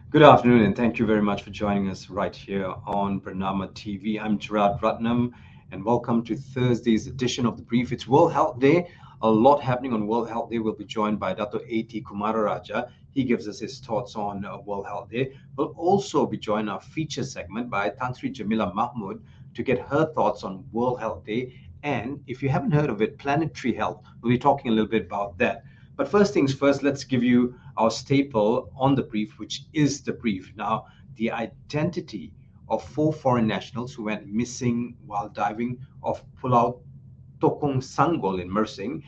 Good afternoon, and thank you very much for joining us right here on Bernama TV. I'm Gerard Ratnam, and welcome to Thursday's edition of The Brief. It's World Health Day. A lot happening on World Health Day. We'll be joined by Dato A.T. KUMARARAJAH. He gives us his thoughts on World Health Day. We'll also be joined our feature segment by Tan Sri JEMILAH MAHMOOD to get her thoughts on World Health Day. And if you haven't heard of it, Planetary Health. We'll be talking a little bit about that. But first things first, let's give you our staple on the brief, which is the brief. Now, the identity of 4 foreign nationals who went missing while diving off Pulau Tokong Sanggol in Mersing.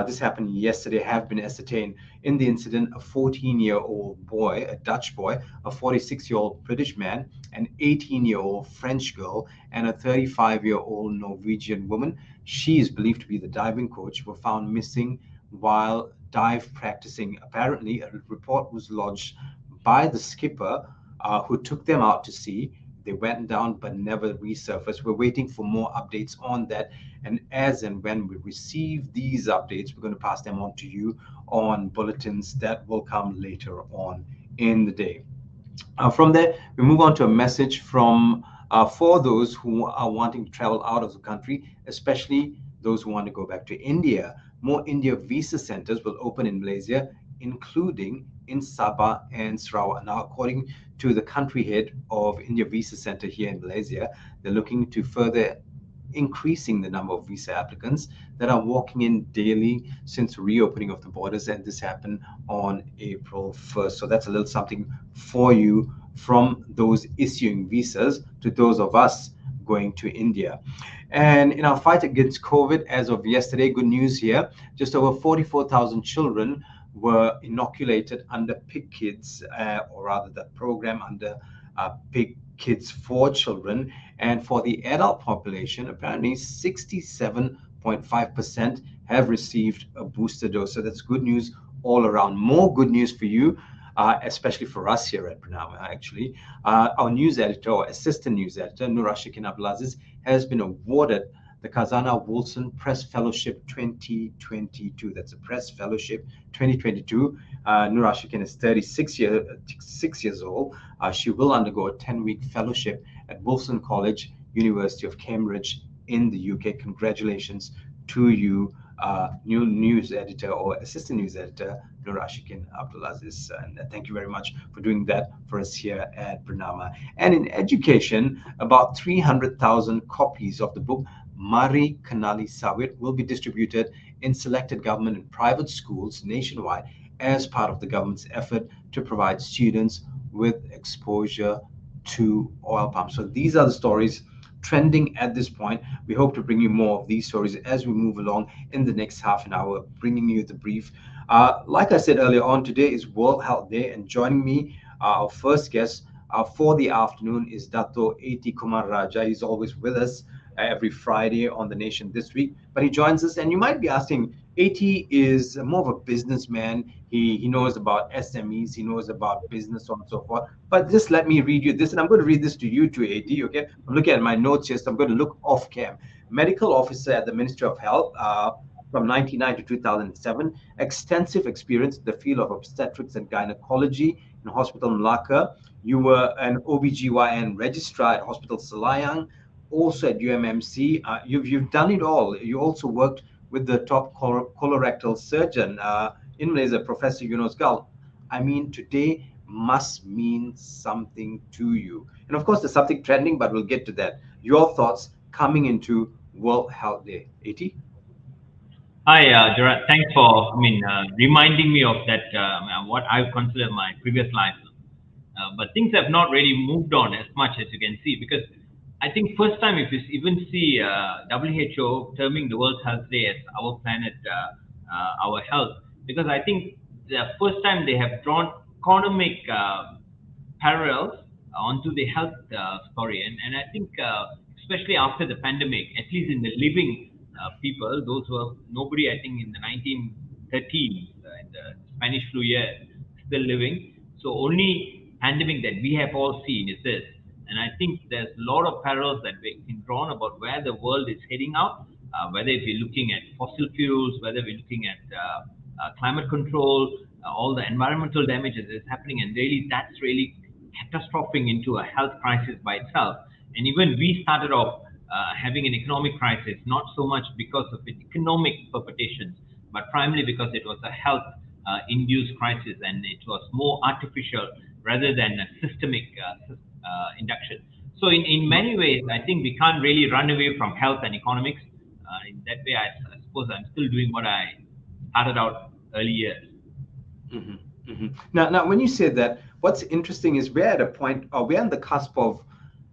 This happened yesterday, have been ascertained. In the incident, a 14-year-old boy, a Dutch boy, a 46-year-old British man, an 18-year-old French girl, and a 35-year-old Norwegian woman, she is believed to be the diving coach, were found missing while dive practicing. Apparently, a report was lodged by the skipper who took them out to sea. They went down but never resurfaced. We're waiting for more updates on that. And as and when we receive these updates, we're going to pass them on to you on bulletins that will come later on in the day. From there, we move on to a message from for those who are wanting to travel out of the country, especially those who want to go back to India. More India visa centers will open in Malaysia, including in Sabah and Sarawak. Now, according to the country head of India Visa Center here in Malaysia, they're looking to further increasing the number of visa applicants that are walking in daily since reopening of the borders, and this happened on April 1st. So that's a little something for you from those issuing visas to those of us going to India. And in our fight against COVID, as of yesterday, good news here, just over 44,000 children were inoculated under PIG Kids, or rather the program under PIG Kids for Children. And for the adult population, apparently 67.5% have received a booster dose. So that's good news all around. More good news for you, especially for us here at Bernama, actually. Our news editor, or assistant news editor, Nur Fazlina, has been awarded the Khazanah Wilson Press Fellowship 2022. That's a Press Fellowship 2022. Nur is 36 years old. She will undergo a 10-week fellowship at Wilson College, University of Cambridge in the UK. Congratulations to you, new news editor or assistant news editor, Nur Abdulaziz. And thank you very much for doing that for us here at Bernama. And in education, about 300,000 copies of the book Mari Kenali Sawit will be distributed in selected government and private schools nationwide as part of the government's effort to provide students with exposure to oil palm. So these are the stories trending at this point. We hope to bring you more of these stories as we move along in the next half an hour, bringing you the brief. Like I said earlier on, today is World Health Day, and joining me, our first guest for the afternoon is Dato A.T. KUMARARAJAH. He's always with us every Friday on The Nation This Week, but he joins us, and you might be asking, A.T. is more of a businessman. He knows about SMEs, he knows about business, so on and so forth. But just let me read you this, and I'm going to read this to you too, A.T., okay? I'm looking at my notes here, so I'm going to look off cam. Medical officer at the Ministry of Health from 1999 to 2007, extensive experience in the field of obstetrics and gynecology in Hospital Melaka. You were an OBGYN registrar at Hospital Selayang, also at UMMC. You've done it all. You also worked with the top colorectal surgeon in Malaysia, Professor Yunus Gal. I mean, today must mean something to you. And of course, there's something trending, but we'll get to that. Your thoughts coming into World Health Day. A.T.? Hi, Gerard. Thanks for, reminding me of that, what I consider my previous life. But things have not really moved on as much as you can see, because I think first time if you even see WHO terming the World Health Day as our planet, our health, because I think the first time they have drawn economic parallels onto the health story. And I think especially after the pandemic, at least in the living people, those who are nobody, I think in the 1913, in the Spanish flu year, still living. So only pandemic that we have all seen is this. And I think there's a lot of parallels that we can drawn about where the world is heading out, whether if we're looking at fossil fuels, whether we're looking at climate control, all the environmental damages that's happening. And really, that's really catastrophing into a health crisis by itself. And even we started off having an economic crisis, not so much because of its economic perpetations, but primarily because it was a health induced crisis, and it was more artificial rather than a systemic induction. So in many ways, I think we can't really run away from health and economics. In that way, I suppose I'm still doing what I started out early years. Now, when you said that, what's interesting is we're at a point, or we're on the cusp of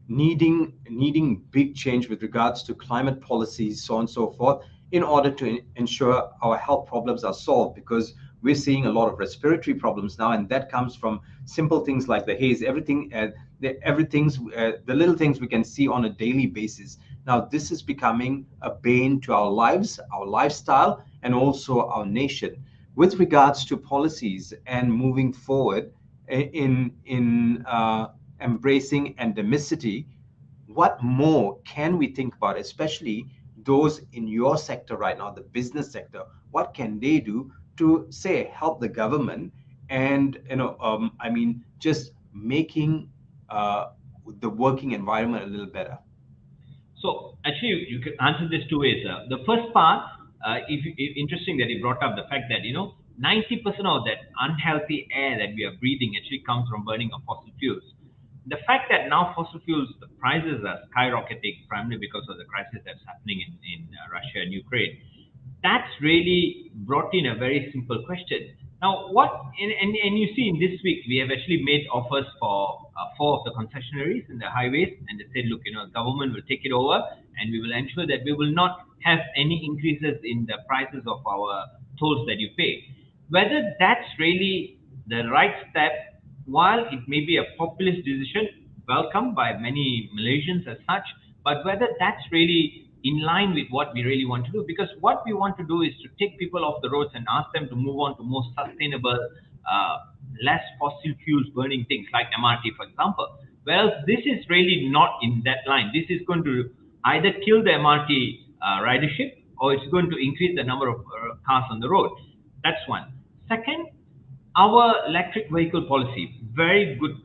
needing big change with regards to climate policies, so on and so forth, in order to ensure our health problems are solved, because we're seeing a lot of respiratory problems now, and that comes from simple things like the haze, the little things we can see on a daily basis. Now, this is becoming a bane to our lives, our lifestyle, and also our nation. With regards to policies and moving forward in embracing endemicity, what more can we think about, especially those in your sector right now, the business sector? What can they do to, say, help the government and, just making the working environment a little better? So actually, you can answer this two ways. The first part, interesting that you brought up the fact that 90% of that unhealthy air that we are breathing actually comes from burning of fossil fuels. The fact that now fossil fuels, the prices are skyrocketing primarily because of the crisis that's happening in Russia and Ukraine, that's really brought in a very simple question. Now, and you see in this week, we have actually made offers for 4 of the concessionaries in the highways, and they said, look, government will take it over, and we will ensure that we will not have any increases in the prices of our tolls that you pay. Whether that's really the right step, while it may be a populist decision, welcomed by many Malaysians as such, but whether that's really in line with what we really want to do, because what we want to do is to take people off the roads and ask them to move on to more sustainable, less fossil fuels burning things like MRT, for example. Well, this is really not in that line. This is going to either kill the MRT ridership, or it's going to increase the number of cars on the road. That's one. Second, our electric vehicle policy, very good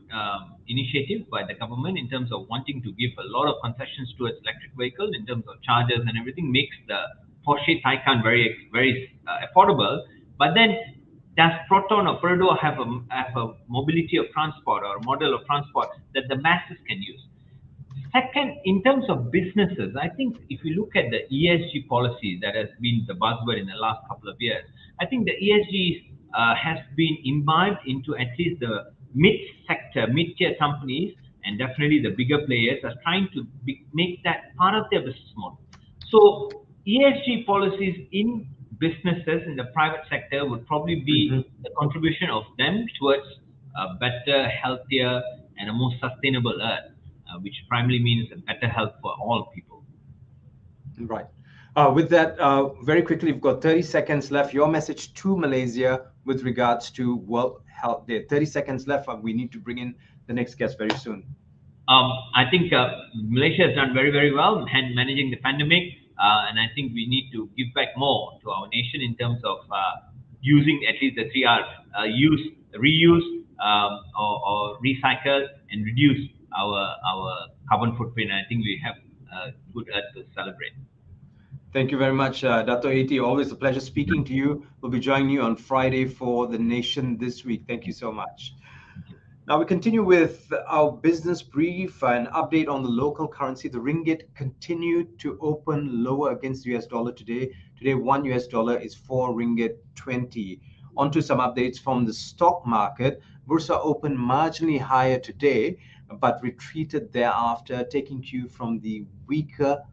initiative by the government in terms of wanting to give a lot of concessions towards electric vehicles in terms of chargers and everything, makes the Porsche Taycan very, very affordable. But then, does Proton or Perdo have a mobility of transport or a model of transport that the masses can use? Second, in terms of businesses, I think if you look at the ESG policy that has been the buzzword in the last couple of years, I think the ESG has been imbibed into at least the mid-tier companies, and definitely the bigger players are trying to make that part of their business model. So ESG policies in businesses in the private sector would probably be the contribution of them towards a better, healthier, and a more sustainable earth, which primarily means a better health for all people. Right. With that, very quickly, we've got 30 seconds left. Your message to Malaysia with regards to World Health Day. 30 seconds left. We need to bring in the next guest very soon. I think Malaysia has done very, very well in managing the pandemic. And I think we need to give back more to our nation in terms of using at least the 3R, use, reuse, or recycle, and reduce our carbon footprint. I think we have a good earth to celebrate. Thank you very much, Dato' AT. Always a pleasure speaking to you. We'll be joining you on Friday for The Nation This Week. Thank you so much. Now we continue with our business brief, an update on the local currency. The ringgit continued to open lower against the US dollar today. Today, $1 is 4 ringgit 20. On to some updates from the stock market. Bursa opened marginally higher today, but retreated thereafter, taking cue from the weaker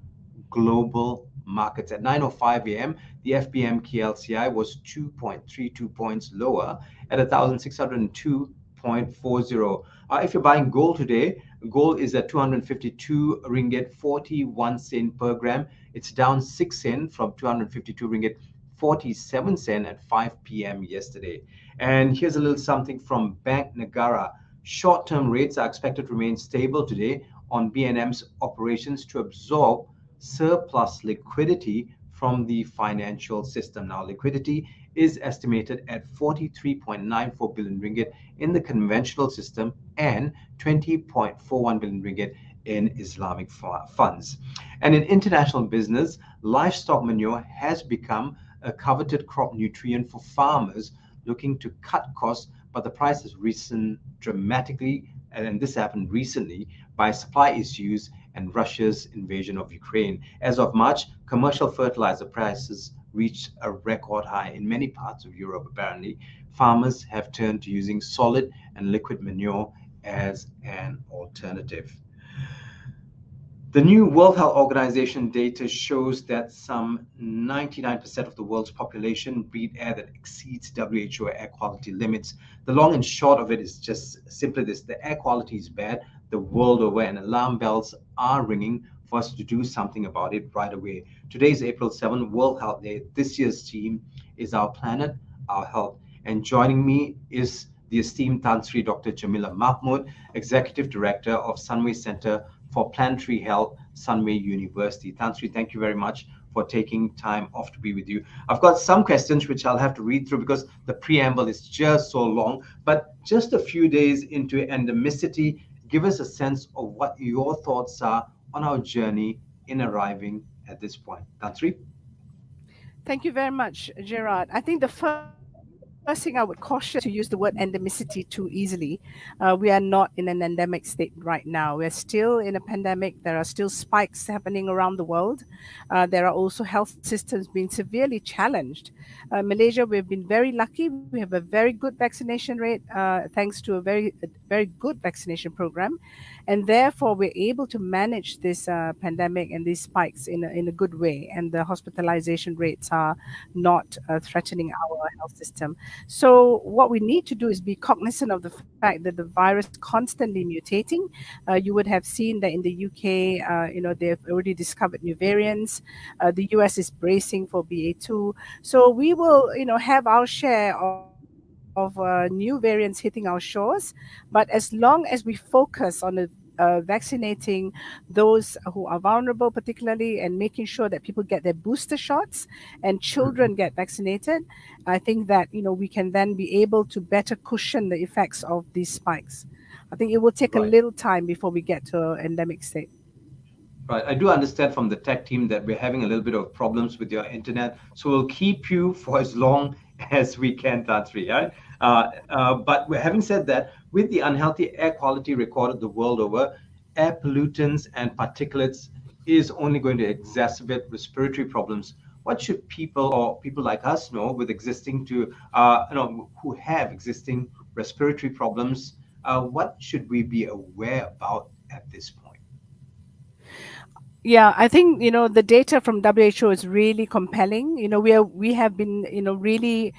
global markets. At 9:05 a.m., the FBM KLCI was 2.32 points lower at 1,602.40. If you're buying gold today, gold is at 252 ringgit 41 cent per gram. It's down 6 cents from 252 ringgit 47 cent at 5 p.m. yesterday. And here's a little something from Bank Negara. Short-term rates are expected to remain stable today on BNM's operations to absorb surplus liquidity from the financial system. Now, liquidity is estimated at 43.94 billion ringgit in the conventional system and 20.41 billion ringgit in Islamic funds. And in international business, livestock manure has become a coveted crop nutrient for farmers looking to cut costs, but the price has risen dramatically, and this happened recently by supply issues and Russia's invasion of Ukraine. As of March, commercial fertilizer prices reached a record high in many parts of Europe, apparently. Farmers have turned to using solid and liquid manure as an alternative. The new World Health Organization data shows that some 99% of the world's population breathe air that exceeds WHO air quality limits. The long and short of it is just simply this: the air quality is bad the world over, and alarm bells are ringing for us to do something about it right away. Today is April 7th, World Health Day. This year's theme is Our Planet, Our Health. And joining me is the esteemed Tansri Dr. JEMILAH Mahmood, Executive Director of Sunway Center for Planetary Health, Sunway University. Tansri, thank you very much for taking time off to be with you. I've got some questions which I'll have to read through because the preamble is just so long, but just a few days into endemicity, give us a sense of what your thoughts are on our journey in arriving at this point. Tansri? Thank you very much, Gerard. I think the first thing I would caution to use the word endemicity too easily. We are not in an endemic state right now. We're still in a pandemic. There are still spikes happening around the world. There are also health systems being severely challenged. Malaysia, we've been very lucky. We have a very good vaccination rate thanks to a very good vaccination program. And therefore, we're able to manage this pandemic and these spikes in a good way. And the hospitalization rates are not threatening our health system. So what we need to do is be cognizant of the fact that the virus is constantly mutating. You would have seen that in the UK, they've already discovered new variants. The US is bracing for BA2. So we will, have our share of new variants hitting our shores. But as long as we focus on vaccinating those who are vulnerable, particularly, and making sure that people get their booster shots and children get vaccinated, I think that we can then be able to better cushion the effects of these spikes. I think it will take a Right. little time before we get to an endemic state. Right. I do understand from the tech team that we're having a little bit of problems with your internet, so we'll keep you for as long as we can, Tansri. Right? But having said that, with the unhealthy air quality recorded the world over, air pollutants and particulates is only going to exacerbate respiratory problems. What should people or people like us know with who have existing respiratory problems? What should we be aware about at this point? Yeah, I think the data from WHO is really compelling. We have been really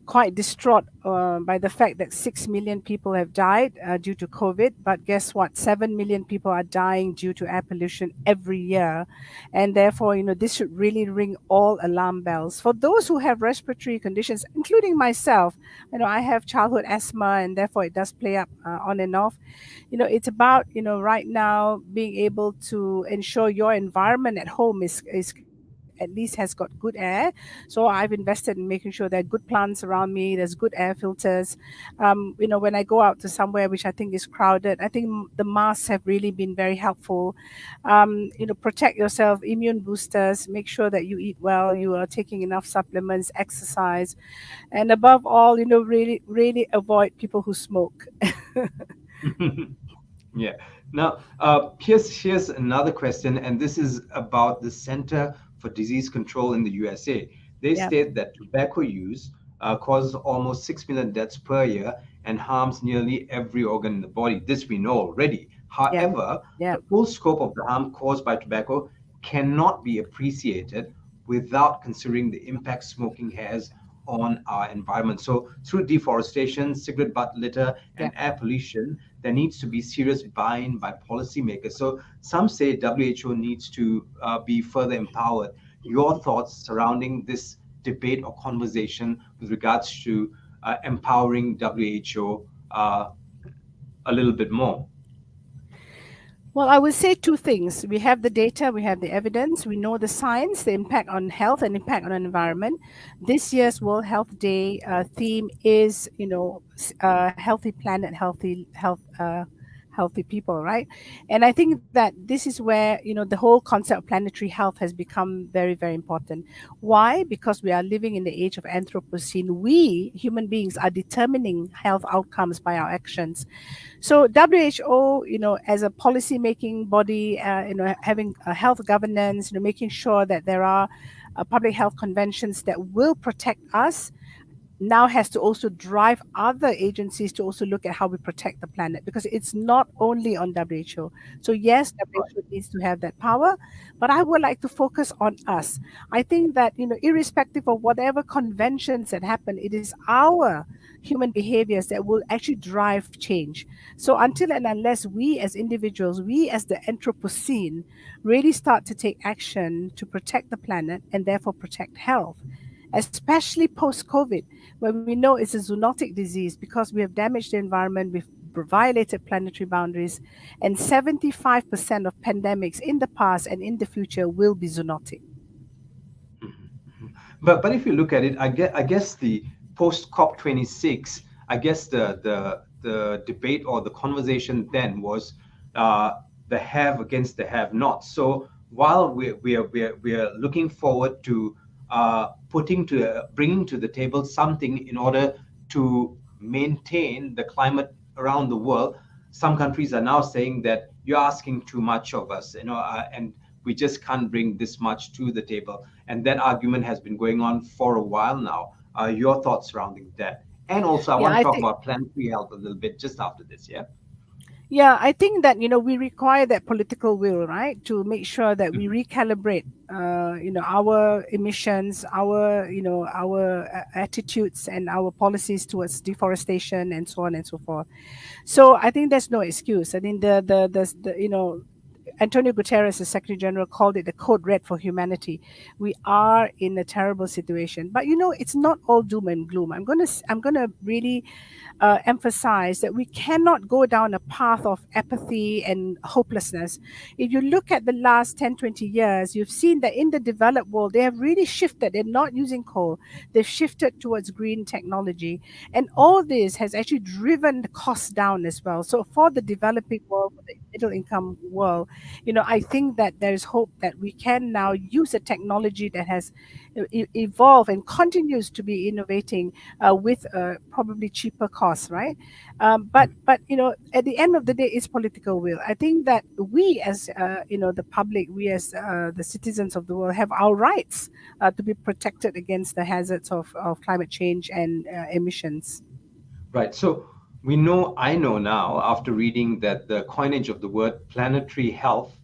quite distraught by the fact that 6 million people have died due to COVID. But guess what? 7 million people are dying due to air pollution every year, and therefore this should really ring all alarm bells for those who have respiratory conditions, including myself. I have childhood asthma, and therefore it does play up on and off. It's about right now being able to ensure your environment at home is at least has got good air. So I've invested in making sure there are good plants around me, there's good air filters. When I go out to somewhere which I think is crowded, I think the masks have really been very helpful. Protect yourself, immune boosters, make sure that you eat well, you are taking enough supplements, exercise, and above all, really really avoid people who smoke. Yeah. Now, here's another question, and this is about the Center for Disease Control in the USA. They Yeah. state that tobacco use causes almost 6 million deaths per year and harms nearly every organ in the body. This we know already. Yeah. However, Yeah. the full scope of the harm caused by tobacco cannot be appreciated without considering the impact smoking has on our environment. So through deforestation, cigarette butt litter, Yeah. and air pollution, there needs to be serious buy-in by policymakers. So some say WHO needs to be further empowered. Your thoughts surrounding this debate or conversation with regards to empowering WHO a little bit more? Well, I would say two things. We have the data, we have the evidence, we know the science, the impact on health and impact on environment. This year's World Health Day theme is, healthy planet, healthy people, right? And I think that this is where, the whole concept of planetary health has become very, very important. Why? Because we are living in the age of Anthropocene. We, human beings, are determining health outcomes by our actions. So WHO, as a policy making body, having a health governance, making sure that there are public health conventions that will protect us, now has to also drive other agencies to also look at how we protect the planet, because it's not only on WHO. So yes, WHO needs to have that power, but I would like to focus on us. I think that, irrespective of whatever conventions that happen, it is our human behaviors that will actually drive change. So until and unless we as individuals, we as the Anthropocene, really start to take action to protect the planet and therefore protect health, especially post-COVID, where we know it's a zoonotic disease because we have damaged the environment, we've violated planetary boundaries, and 75% of pandemics in the past and in the future will be zoonotic. But if you look at it, I guess the post COP26, I guess the debate or the conversation then was the have against the have-not. So while we are looking forward to bringing to the table something in order to maintain the climate around the world, some countries are now saying that you're asking too much of us, and we just can't bring this much to the table. And that argument has been going on for a while now. Your thoughts surrounding that? And also, I Yeah, want to I talk think about planetary health a little bit just after this, yeah? Yeah, I think that we require that political will, right, to make sure that we Mhm. recalibrate, our emissions, our attitudes, and our policies towards deforestation, and so on and so forth. So I think there's no excuse. I think the Antonio Guterres, the Secretary General, called it the code red for humanity. We are in a terrible situation, but it's not all doom and gloom. I'm gonna really emphasize that we cannot go down a path of apathy and hopelessness. If you look at the last 10, 20 years, you've seen that in the developed world, they have really shifted. They're not using coal, they've shifted towards green technology. And all this has actually driven the costs down as well. So for the developing world, for the middle income world, I think that there is hope that we can now use a technology that has evolved and continues to be innovating with probably cheaper costs, right? But at the end of the day, it's political will. I think that we, as the public, we as the citizens of the world, have our rights to be protected against the hazards of climate change and emissions. Right. So I know now after reading that the coinage of the word planetary health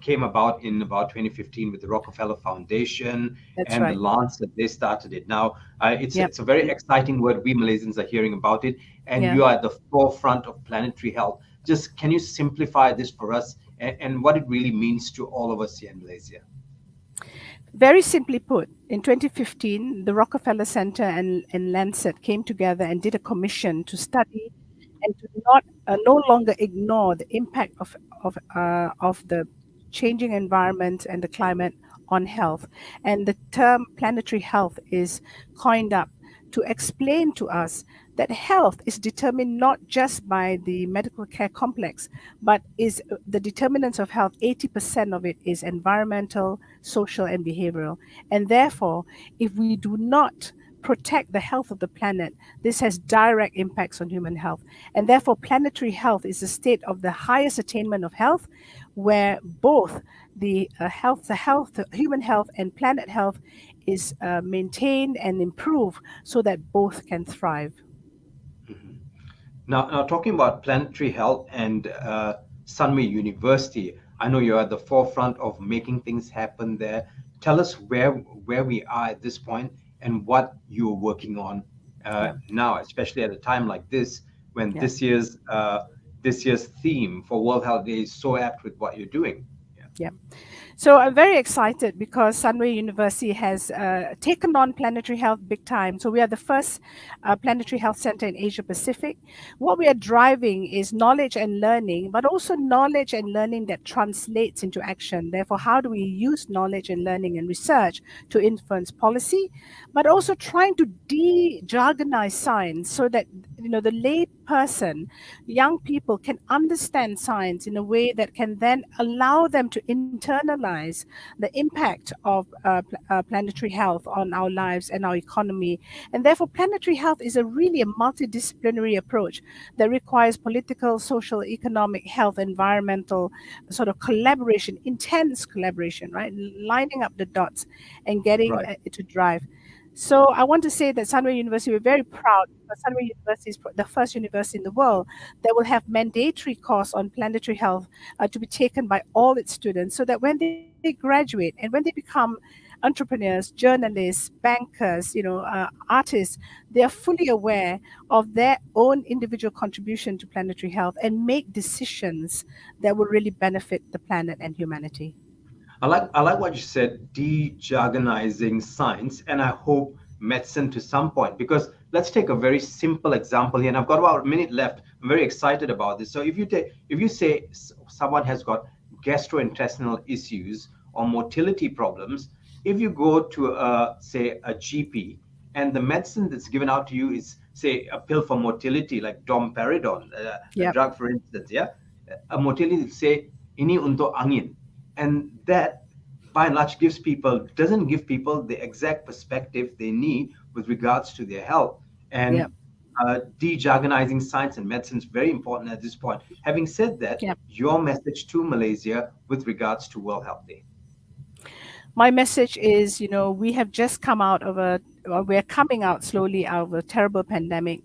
came about in about 2015 with the Rockefeller Foundation That's and the right. Lancet. They started it. Now, Yep. it's a very exciting word. We Malaysians are hearing about it, and Yeah. you are at the forefront of planetary health. Just can you simplify this for us and what it really means to all of us here in Malaysia? Very simply put, in 2015, the Rockefeller Center and Lancet came together and did a commission to study and to not no longer ignore the impact of the changing environment and the climate on health. And the term planetary health is coined up to explain to us that health is determined not just by the medical care complex, but is the determinants of health, 80% of it is environmental, social, and behavioral. And therefore, if we do not protect the health of the planet, this has direct impacts on human health. And therefore, planetary health is a state of the highest attainment of health, where both the human health and planet health is maintained and improved so that both can thrive. Mhm. Now talking about planetary health and Sunway University, I know you're at the forefront of making things happen there. Tell us where we are at this point and what you're working on Yeah, now, especially at a time like this when yeah. this year's theme for World Health Day is so apt with what you're doing. Yeah. Yeah. So I'm very excited because Sunway University has taken on planetary health big time. So we are the first planetary health center in Asia Pacific. What we are driving is knowledge and learning, but also knowledge and learning that translates into action. Therefore, how do we use knowledge and learning and research to influence policy, but also trying to de-jargonize science so that the lay person, young people can understand science in a way that can then allow them to internalize the impact of planetary health on our lives and our economy. And therefore, planetary health is really a multidisciplinary approach that requires political, social, economic, health, environmental sort of collaboration, intense collaboration, right? Lining up the dots and getting Right. it to drive. So I want to say that Sunway University, we're very proud because Sunway University is the first university in the world that will have mandatory course on planetary health to be taken by all its students, so that when they graduate and when they become entrepreneurs, journalists, bankers, artists, they are fully aware of their own individual contribution to planetary health and make decisions that will really benefit the planet and humanity. I like what you said, de-jargonizing science, and I hope medicine to some point. Because let's take a very simple example here, and I've got about a minute left. I'm very excited about this. So if you say someone has got gastrointestinal issues or motility problems, if you go to say a GP, and the medicine that's given out to you is say a pill for motility like domperidone, a Yep. drug for instance, yeah, a motility say ini untuk angin, and that by and large doesn't give people the exact perspective they need with regards to their health. And Yep. de-jargonizing science and medicine is very important at this point. Having said that, Yep. your message to Malaysia with regards to World Health Day. My message is, we have just come out of we're coming out slowly out of a terrible pandemic.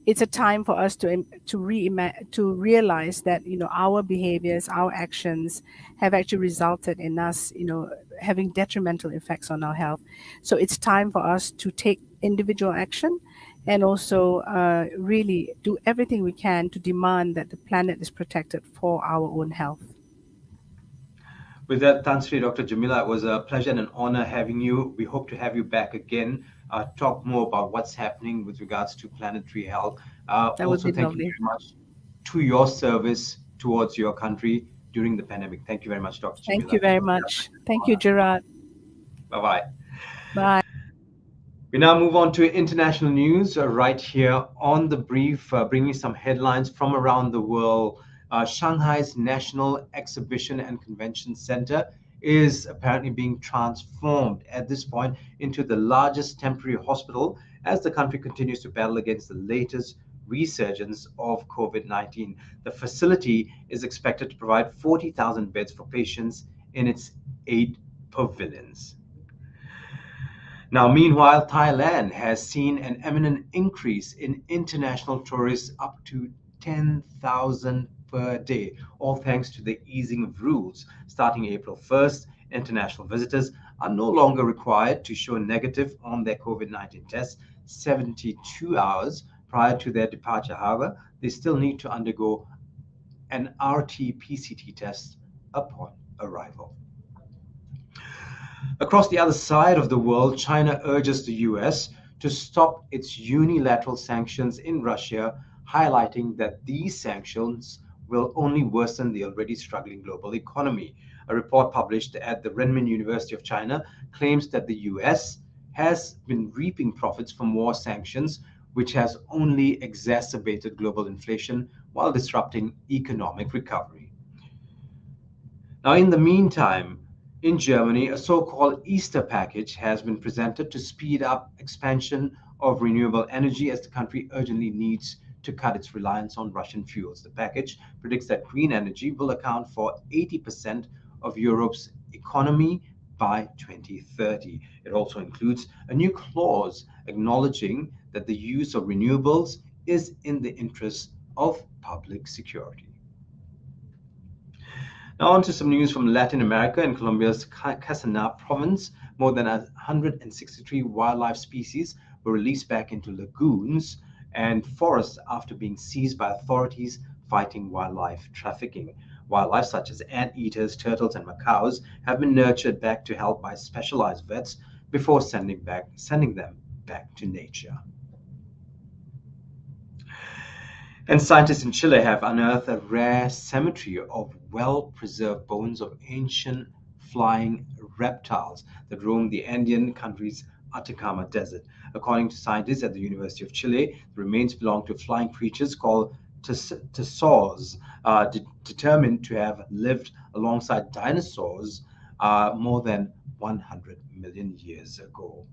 It's a time for us to realize that, our behaviors, our actions have actually resulted in us, having detrimental effects on our health. So it's time for us to take individual action and also really do everything we can to demand that the planet is protected for our own health. With that, Tan Sri Dr. JEMILAH, it was a pleasure and an honor having you. We hope to have you back again, talk more about what's happening with regards to planetary health. That would Also, be thank you lovely. very much to your service towards your country during the pandemic. Thank you very much, Dr. Thank you JEMILAH. very much. Thank you, Gerard. Bye-bye. Bye. We now move on to international news right here on the brief, bringing some headlines from around the world. Shanghai's National Exhibition and Convention Center is apparently being transformed at this point into the largest temporary hospital as the country continues to battle against the latest resurgence of COVID-19. The facility is expected to provide 40,000 beds for patients in its 8 pavilions. Now, meanwhile, Thailand has seen an eminent increase in international tourists up to 10,000 per day, all thanks to the easing of rules. Starting April 1st, international visitors are no longer required to show negative on their COVID-19 test 72 hours prior to their departure. However, they still need to undergo an RT-PCR test upon arrival. Across the other side of the world, China urges the US to stop its unilateral sanctions in Russia, highlighting that these sanctions will only worsen the already struggling global economy. A report published at the Renmin University of China claims that the US has been reaping profits from war sanctions, which has only exacerbated global inflation while disrupting economic recovery. Now, in the meantime, in Germany, a so-called Easter package has been presented to speed up expansion of renewable energy as the country urgently needs to cut its reliance on Russian fuels. The package predicts that green energy will account for 80% of Europe's economy by 2030. It also includes a new clause acknowledging that the use of renewables is in the interest of public security. Now on to some news from Latin America. In Colombia's Casanare province, more than 163 wildlife species were released back into lagoons and forests after being seized by authorities fighting wildlife trafficking. Wildlife such as anteaters, turtles, and macaws have been nurtured back to health by specialized vets before sending them back to nature. And scientists in Chile have unearthed a rare cemetery of well-preserved bones of ancient flying reptiles that roam the Andean country's Atacama Desert. According to scientists at the University of Chile, the remains belong to flying creatures called pterosaurs, determined to have lived alongside dinosaurs more than 100 million years ago.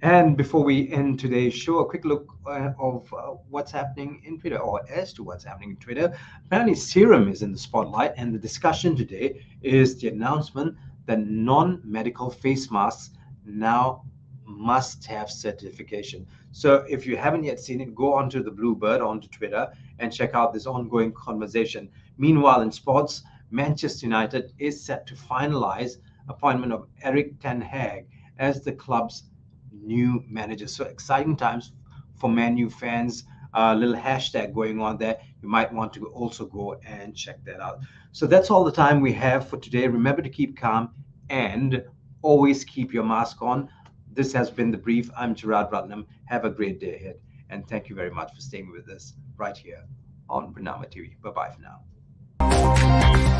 And before we end today's show, a quick look of what's happening in Twitter, or as to what's happening in Twitter. Apparently, serum is in the spotlight, and the discussion today is the announcement that non-medical face masks now must have certification. So if you haven't yet seen it, go onto the Bluebird, onto Twitter, and check out this ongoing conversation. Meanwhile, in sports, Manchester United is set to finalize appointment of Erik ten Hag as the club's new manager. So exciting times for Man U fans. A little hashtag going on there. You might want to also go and check that out. So that's all the time we have for today. Remember to keep calm and always keep your mask on. This has been The Brief. I'm Gerard Ratnam. Have a great day ahead. And thank you very much for staying with us right here on Bernama TV. Bye-bye for now.